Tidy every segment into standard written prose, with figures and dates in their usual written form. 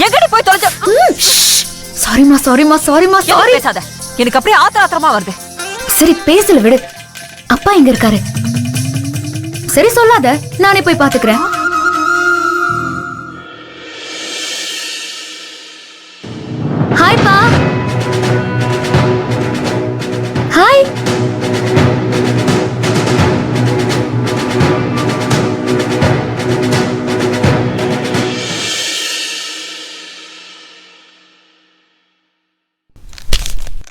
எங்கடி போய் தொலைஞ்ச? சாரிமா சாரிமா சாரிமா சாரி. பேசாத, எனக்கு அப்படியே ஆத்திரமா வருது. சரி பேசல விடு. அப்பா எங்க இருக்காரு? சரி சொல்லாத, நானே போய் பாத்துக்கிறேன். ஹாய் பா. Hi.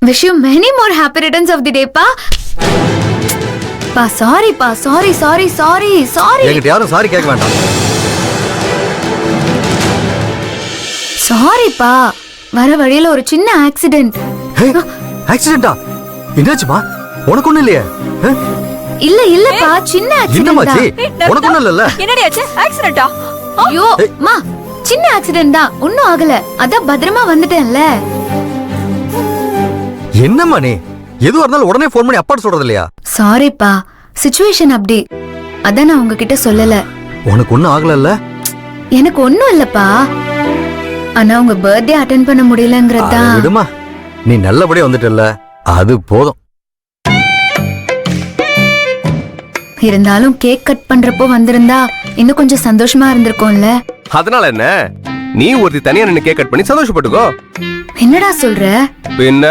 Wish you many more happy returns of the day, pa. பா சாரி பா, சாரி சாரி சாரி சாரி. என்கிட்ட யாரும் சாரி கேட்க வேண்டாம். சாரி பா, வர வழியில ஒரு சின்ன ஆக்சிடென்ட். ஆக்சிடென்ட்டா? என்னாச்சுமா? உனக்கு ஒண்ணும் இல்லையே? இல்ல இல்லப்பா, சின்ன ஆக்சிடென்ட் என்னமாச்சி? உனக்கு ஒண்ணும் இல்லல்ல? என்னடி ஆச்சு? ஆக்சிடென்ட்டா? ஐயோ மா, சின்ன ஆக்சிடென்ட் தான், ஒண்ணும் ஆகல. அதான் பத்திரமா வந்துட்டேன்ல. என்னம்மா நீ? எதுவா இருந்தாலும் உடனே போன் பண்ணி அப்பாட்ட சொல்றது இல்லையா? சாரிப்பா, சிச்சுவேஷன் அப்படி. அதான் நான் உங்ககிட்ட சொல்லல. உனக்கு ஒண்ணும் ஆகலல்ல? எனக்கு ஒண்ணும் இல்லப்பா. ஆனா உங்க பர்த்டே அட்டெண்ட் பண்ண முடியலங்கறதா. விடுமா, நீ நல்லபடியா வந்துட்டல்ல, அது போதும். இருந்தாலும் கேக் கட் பண்றப்போ வந்திருந்தா இன்னும் கொஞ்சம் சந்தோஷமா இருந்திருக்கும்ல. அதனால என்ன, நீ ஒருத்தி தனியா நின்னு கேக் கட் பண்ணி சந்தோஷப்பட்டுக்கோ. என்னடா சொல்ற? என்ன,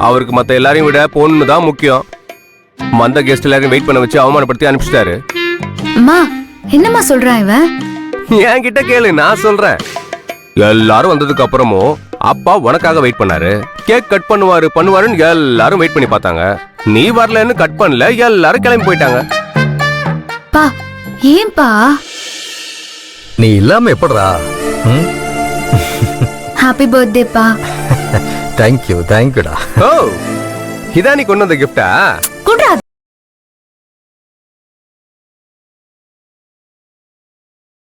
அவருக்கு மத்த எல்லாரையும் விட பொண்ணு தான் முக்கியம். வந்த கெஸ்ட் எல்லாரையும் வெயிட் பண்ண வச்சு அவமானப்படுத்தி அனுப்பிச்சிட்டாரு. அம்மா, என்னம்மா சொல்றான் இவன்? என்கிட்ட கேளு, நான் சொல்றேன். எல்லாரும் வந்ததுக்கு அப்புறமும் அப்பா உனக்காக வெயிட் பண்ணாரு. கேக் கட் பண்ணுவாருன்னு எல்லாரும் வெயிட் பண்ணி பார்த்தாங்க. நீ வரலன்னு கட் பண்ணல, எல்லாரும் கிளம்பி போயிட்டாங்க. பா, ஏன்பா? நீ இல்லாம எப்படிடா? ஹாப்பி பர்த்டே பா. தேங்க்யூடா. ஓ, இதான் நீ கொண்டு வந்த கிஃப்டா? குட்ரா.